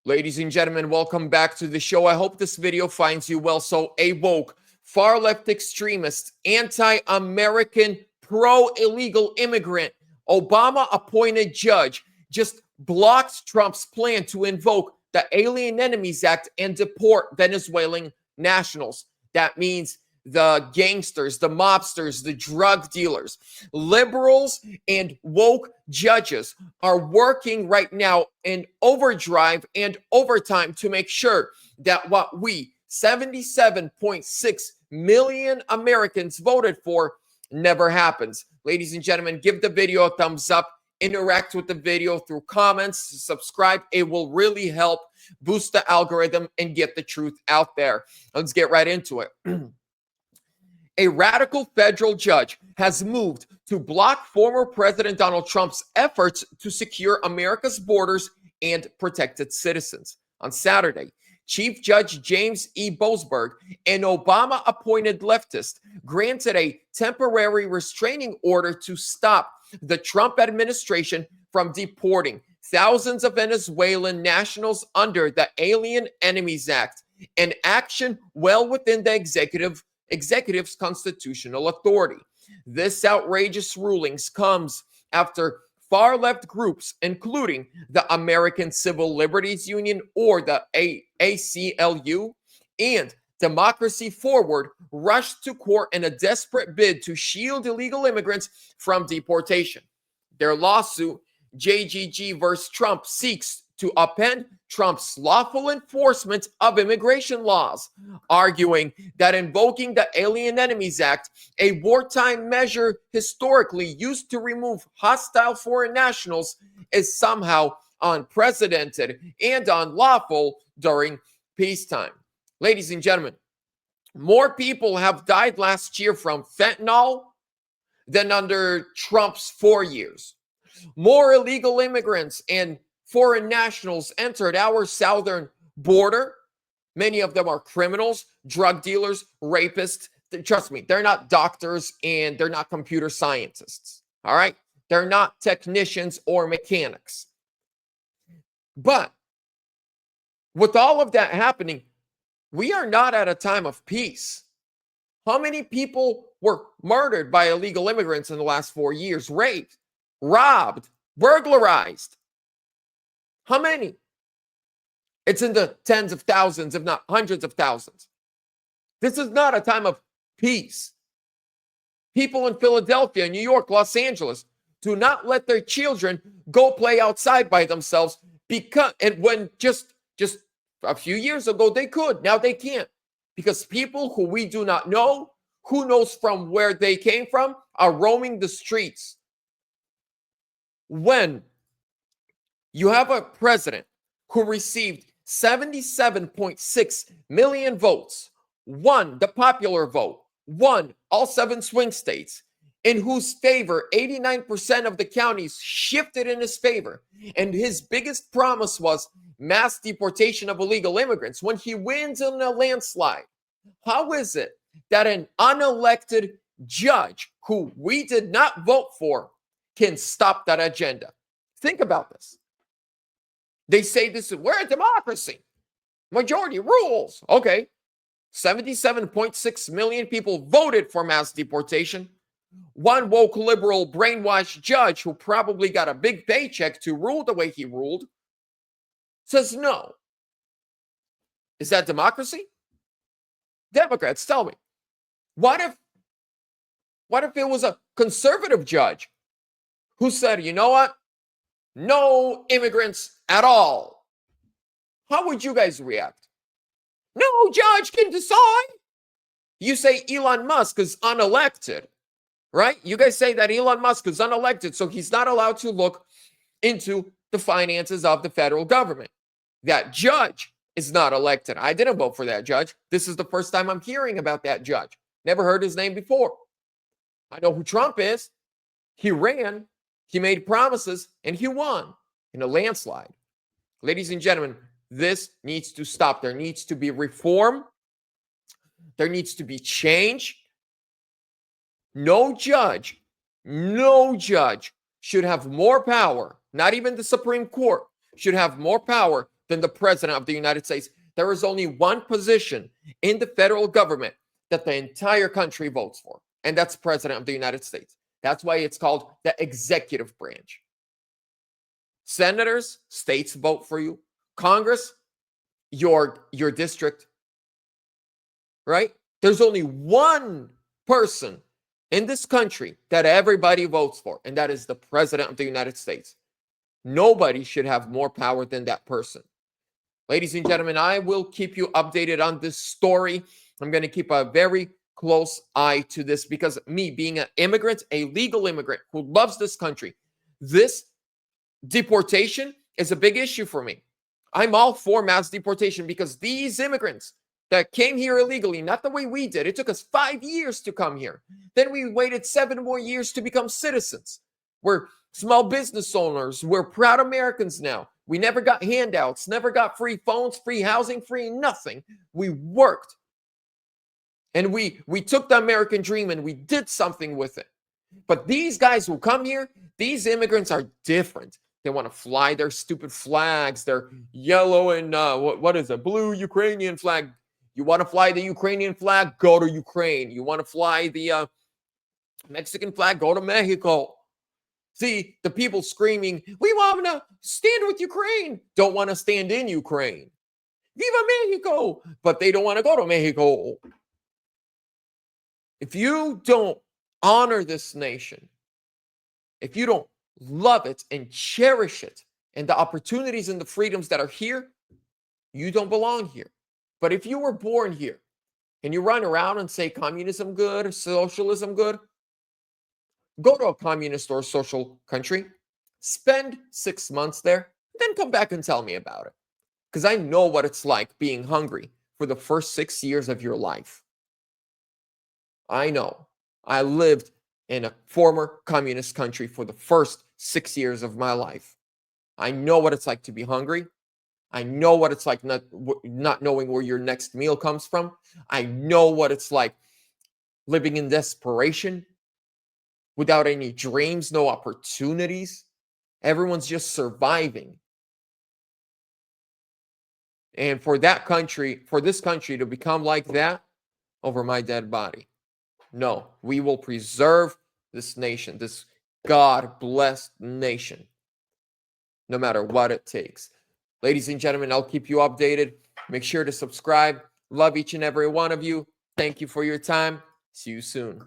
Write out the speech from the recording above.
Ladies and gentlemen, welcome back to the show. I hope this video finds you well. So, a woke, far-left extremist, anti-American, pro-illegal immigrant, Obama-appointed judge just blocked Trump's plan to invoke the Alien Enemies Act and deport Venezuelan nationals. That means the gangsters, the mobsters, the drug dealers. Liberals and woke judges are working right now in overdrive and overtime to make sure that what we 77.6 million Americans voted for never happens. Ladies and gentlemen, give the video a thumbs up, interact with the video through comments, subscribe. It will really help boost the algorithm and get the truth out there. Let's get right into it. A radical federal judge has moved to block former President Donald Trump's efforts to secure America's borders and protect its citizens. On Saturday, Chief Judge James E. Boasberg, an Obama-appointed leftist, granted a temporary restraining order to stop the Trump administration from deporting thousands of Venezuelan nationals under the Alien Enemies Act, an action well within the executive's constitutional authority. This outrageous rulings comes after far-left groups, including the American Civil Liberties Union, or the ACLU, and Democracy Forward, rushed to court in a desperate bid to shield illegal immigrants from deportation. Their lawsuit, JGG vs. Trump, seeks to upend Trump's lawful enforcement of immigration laws, arguing that invoking the Alien Enemies Act, a wartime measure historically used to remove hostile foreign nationals, is somehow unprecedented and unlawful during peacetime. Ladies and gentlemen, more people have died last year from fentanyl than under Trump's 4 years. More illegal immigrants and foreign nationals entered our southern border. Many of them are criminals, drug dealers, rapists. Trust me, they're not doctors and they're not computer scientists. All right? They're not technicians or mechanics. But with all of that happening, we are not at a time of peace. How many people were murdered by illegal immigrants in the last 4 years? Raped, robbed, burglarized. How many? It's in the tens of thousands, if not hundreds of thousands. This is not a time of peace. People in Philadelphia, New York, Los Angeles do not let their children go play outside by themselves because, and when just a few years ago they could, now they can't, because people who we do not know, who knows from where they came from, are roaming the streets. When you have a president who received 77.6 million votes, won the popular vote, won all 7 swing states, in whose favor 89% of the counties shifted in his favor, and his biggest promise was mass deportation of illegal immigrants, when he wins in a landslide, how is it that an unelected judge who we did not vote for can stop that agenda? Think about this. They say we're a democracy. Majority rules. Okay. 77.6 million people voted for mass deportation. One woke liberal brainwashed judge who probably got a big paycheck to rule the way he ruled says no. Is that democracy? Democrats, tell me. What if it was a conservative judge who said, you know what? No immigrants at all. How would you guys react? No judge can decide. You say Elon Musk is unelected, right? You guys say that Elon Musk is unelected, so he's not allowed to look into the finances of the federal government. That judge is not elected. I didn't vote for that judge. This is the first time I'm hearing about that judge. Never heard his name before. I know who Trump is. He ran. He made promises, and he won in a landslide. Ladies and gentlemen, this needs to stop. There needs to be reform. There needs to be change. No judge should have more power, not even the Supreme Court, should have more power than the president of the United States. There is only one position in the federal government that the entire country votes for, and that's president of the United States. That's why it's called the executive branch. Senators, states vote for you. Congress, your district, right? There's only one person in this country that everybody votes for, and that is the president of the United States. Nobody should have more power than that person. Ladies and gentlemen, I will keep you updated on this story. I'm going to keep a very close eye to this because me being an immigrant, a legal immigrant who loves this country, this deportation is a big issue for me. I'm all for mass deportation because these immigrants that came here illegally, not the way we did. It took us 5 years to come here. Then we waited 7 more years to become citizens. We're small business owners. We're proud Americans now. We never got handouts, never got free phones, free housing, free nothing. We worked. And we took the American dream and we did something with it. But these guys who come here, these immigrants are different. They want to fly their stupid flags. They're yellow and what is it? Blue Ukrainian flag. You want to fly the Ukrainian flag? Go to Ukraine. You want to fly the Mexican flag? Go to Mexico. See, the people screaming, we want to stand with Ukraine. Don't want to stand in Ukraine. Viva Mexico. But they don't want to go to Mexico. If you don't honor this nation, if you don't love it and cherish it and the opportunities and the freedoms that are here, you don't belong here. But if you were born here and you run around and say communism good, socialism good, go to a communist or social country, spend 6 months there, then come back and tell me about it. Because I know what it's like being hungry for the first 6 years of your life. I know. I lived in a former communist country for the first 6 years of my life. I know what it's like to be hungry. I know what it's like not knowing where your next meal comes from. I know what it's like living in desperation without any dreams, no opportunities. Everyone's just surviving. And for this country to become like that over my dead body. No, we will preserve this nation, this God-blessed nation, no matter what it takes. Ladies and gentlemen, I'll keep you updated. Make sure to subscribe. Love each and every one of you. Thank you for your time. See you soon.